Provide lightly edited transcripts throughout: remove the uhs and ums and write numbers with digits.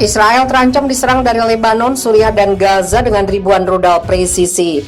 Israel terancam diserang dari Lebanon, Suriah, dan Gaza dengan ribuan rudal presisi.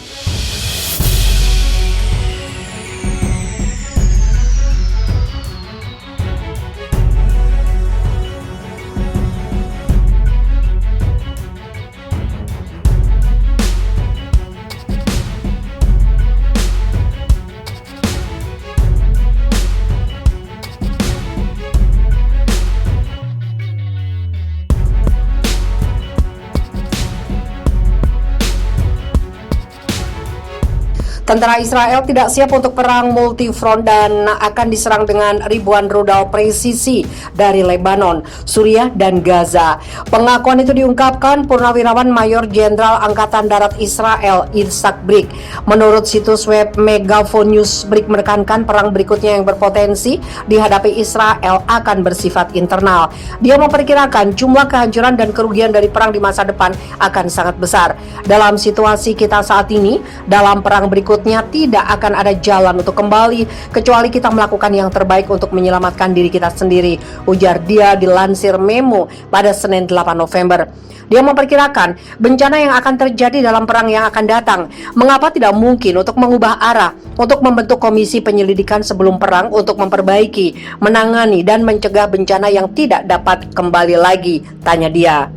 Tentara Israel tidak siap untuk perang multifront dan akan diserang dengan ribuan rudal presisi dari Lebanon, Suriah, dan Gaza. Pengakuan itu diungkapkan Purnawirawan Mayor Jenderal Angkatan Darat Israel, Itzhak Brig. Menurut situs web Megaphone News, Brig menekankan perang berikutnya yang berpotensi dihadapi Israel akan bersifat internal. Dia memperkirakan jumlah kehancuran dan kerugian dari perang di masa depan akan sangat besar. Dalam situasi kita saat ini, dalam perang berikutnya tidak akan ada jalan untuk kembali kecuali kita melakukan yang terbaik untuk menyelamatkan diri kita sendiri, ujar dia dilansir Memo pada Senin 8 November. Dia memperkirakan bencana yang akan terjadi dalam perang yang akan datang. Mengapa tidak mungkin untuk mengubah arah, untuk membentuk komisi penyelidikan sebelum perang untuk memperbaiki, menangani, dan mencegah bencana yang tidak dapat kembali lagi, tanya dia.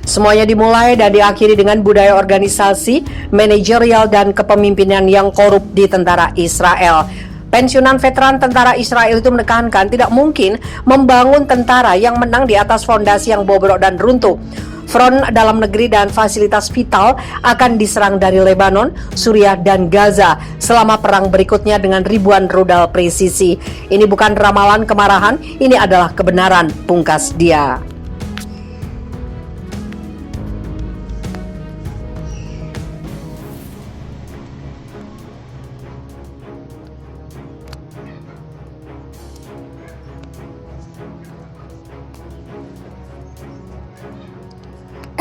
Semuanya dimulai dan diakhiri dengan budaya organisasi, manajerial, dan kepemimpinan yang korup di tentara Israel. Pensiunan veteran tentara Israel itu menekankan tidak mungkin membangun tentara yang menang di atas fondasi yang bobrok dan runtuh. Front dalam negeri dan fasilitas vital akan diserang dari Lebanon, Suriah, dan Gaza selama perang berikutnya dengan ribuan rudal presisi. Ini bukan ramalan kemarahan, ini adalah kebenaran, pungkas dia.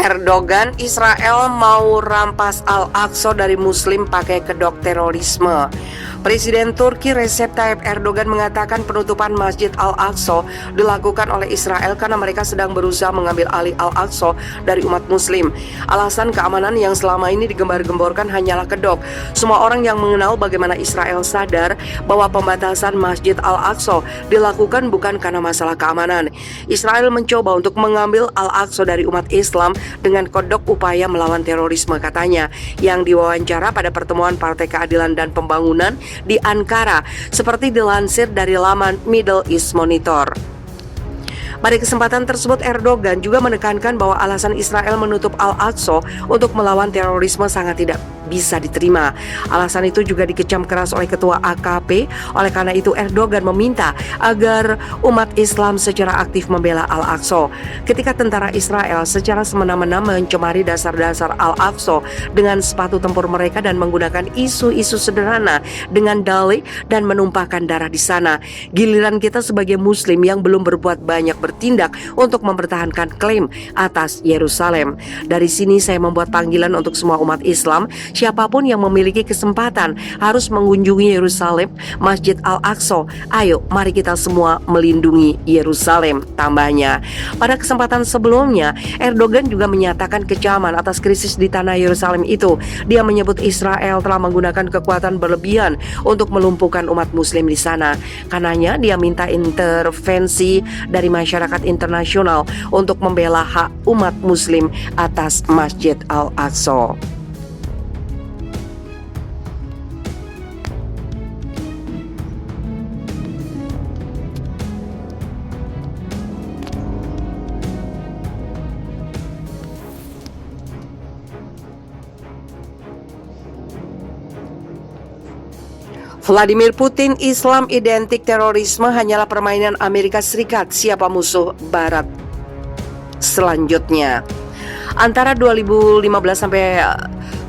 Erdogan, Israel mau rampas Al-Aqsa dari Muslim pakai kedok terorisme. Presiden Turki Recep Tayyip Erdogan mengatakan penutupan Masjid Al-Aqsa dilakukan oleh Israel karena mereka sedang berusaha mengambil alih Al-Aqsa dari umat Muslim. Alasan keamanan yang selama ini digembar-gemborkan hanyalah kedok. Semua orang yang mengenal bagaimana Israel sadar bahwa pembatasan Masjid Al-Aqsa dilakukan bukan karena masalah keamanan. Israel mencoba untuk mengambil Al-Aqsa dari umat Islam dengan kodok upaya melawan terorisme, katanya, yang diwawancara pada pertemuan Partai Keadilan dan Pembangunan di Ankara, seperti dilansir dari laman Middle East Monitor. Pada kesempatan tersebut, Erdogan juga menekankan bahwa alasan Israel menutup Al-Aqsa untuk melawan terorisme sangat tidak bisa diterima. Alasan itu juga dikecam keras oleh Ketua AKP. Oleh karena itu, Erdogan meminta agar umat Islam secara aktif membela Al-Aqsa. Ketika tentara Israel secara semena-mena mencemari dasar-dasar Al-Aqsa dengan sepatu tempur mereka dan menggunakan isu-isu sederhana dengan dalih dan menumpahkan darah di sana, giliran kita sebagai Muslim yang belum berbuat banyak bertindak untuk mempertahankan klaim atas Yerusalem. Dari sini saya membuat panggilan untuk semua umat Islam. Siapapun yang memiliki kesempatan harus mengunjungi Yerusalem, Masjid Al-Aqsa. Ayo, mari kita semua melindungi Yerusalem, tambahnya. Pada kesempatan sebelumnya, Erdogan juga menyatakan kecaman atas krisis di tanah Yerusalem itu. Dia menyebut Israel telah menggunakan kekuatan berlebihan untuk melumpuhkan umat Muslim di sana. Karenanya, dia minta intervensi dari masyarakat internasional untuk membela hak umat Muslim atas Masjid Al-Aqsa. Vladimir Putin, Islam identik terorisme hanyalah permainan Amerika Serikat. Siapa musuh Barat selanjutnya? Antara 2015 sampai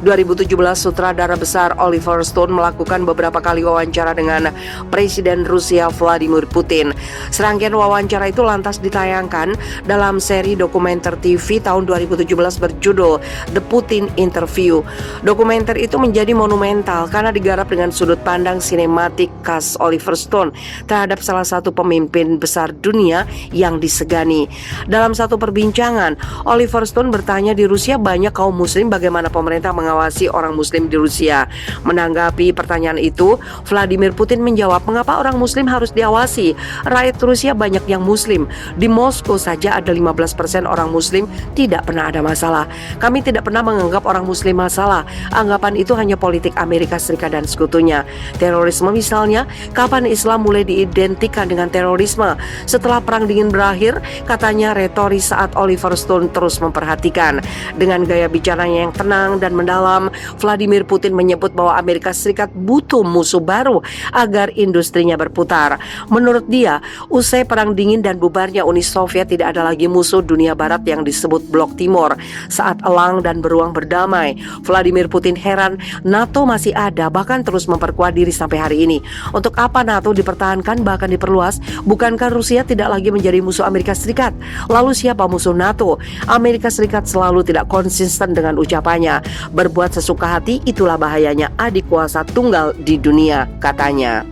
2017, sutradara besar Oliver Stone melakukan beberapa kali wawancara dengan Presiden Rusia Vladimir Putin. Serangkaian wawancara itu lantas ditayangkan dalam seri dokumenter TV tahun 2017 berjudul The Putin Interview. Dokumenter itu menjadi monumental karena digarap dengan sudut pandang sinematik khas Oliver Stone terhadap salah satu pemimpin besar dunia yang disegani. Dalam satu perbincangan, Oliver Stone bertanya, di Rusia banyak kaum muslim, bagaimana pemerintah mengawasi orang muslim di Rusia? Menanggapi pertanyaan itu, Vladimir Putin menjawab, mengapa orang muslim harus diawasi? Rakyat Rusia banyak yang muslim. Di Moskow saja ada 15% orang muslim, tidak pernah ada masalah. Kami tidak pernah menganggap orang muslim masalah. Anggapan itu hanya politik Amerika Serikat dan sekutunya. Terorisme misalnya, kapan Islam mulai diidentikan dengan terorisme? Setelah Perang Dingin berakhir, katanya retoris saat Oliver Stone terus memperhatikan. Dengan gaya bicaranya yang tenang dan mendalam, Vladimir Putin menyebut bahwa Amerika Serikat butuh musuh baru agar industrinya berputar. Menurut dia, usai Perang Dingin dan bubarnya Uni Soviet, tidak ada lagi musuh dunia barat yang disebut Blok Timur. Saat elang dan beruang berdamai, Vladimir Putin heran NATO masih ada, bahkan terus memperkuat diri sampai hari ini. Untuk apa NATO dipertahankan bahkan diperluas? Bukankah Rusia tidak lagi menjadi musuh Amerika Serikat? Lalu siapa musuh NATO? Amerika Serikat selalu tidak konsisten dengan ucapannya. Berbuat sesuka hati, itulah bahayanya adik kuasa tunggal di dunia, katanya.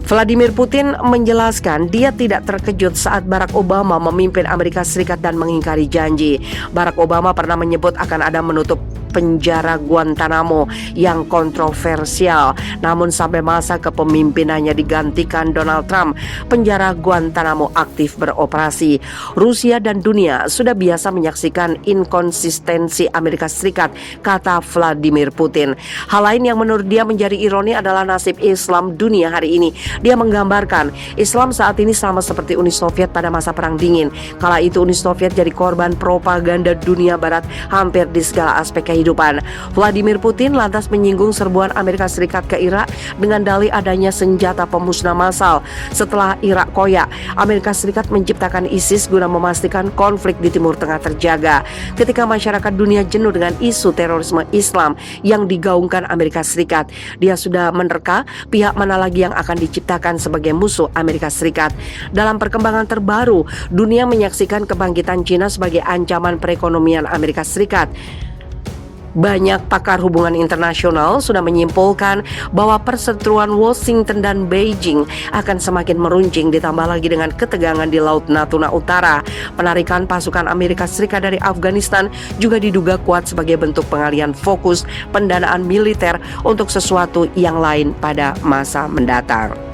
Vladimir Putin menjelaskan dia tidak terkejut saat Barack Obama memimpin Amerika Serikat dan mengingkari janji. Barack Obama pernah menyebut akan ada menutup penjara Guantanamo yang kontroversial. Namun sampai masa kepemimpinannya digantikan Donald Trump, penjara Guantanamo aktif beroperasi. Rusia dan dunia sudah biasa menyaksikan inkonsistensi Amerika Serikat, kata Vladimir Putin. Hal lain yang menurut dia menjadi ironi adalah nasib Islam dunia hari ini. Dia menggambarkan Islam saat ini sama seperti Uni Soviet pada masa Perang Dingin. Kala itu Uni Soviet jadi korban propaganda dunia barat hampir di segala aspek kehidupan. Vladimir Putin lantas menyinggung serbuan Amerika Serikat ke Irak dengan dalih adanya senjata pemusnah massal. Setelah Irak koyak, Amerika Serikat menciptakan ISIS guna memastikan konflik di Timur Tengah terjaga. Ketika masyarakat dunia jenuh dengan isu terorisme Islam yang digaungkan Amerika Serikat, dia sudah menerka pihak mana lagi yang akan diciptakan sebagai musuh Amerika Serikat. Dalam perkembangan terbaru, dunia menyaksikan kebangkitan China sebagai ancaman perekonomian Amerika Serikat. Banyak pakar hubungan internasional sudah menyimpulkan bahwa perseteruan Washington dan Beijing akan semakin meruncing, ditambah lagi dengan ketegangan di Laut Natuna Utara. Penarikan pasukan Amerika Serikat dari Afghanistan juga diduga kuat sebagai bentuk pengalihan fokus pendanaan militer untuk sesuatu yang lain pada masa mendatang.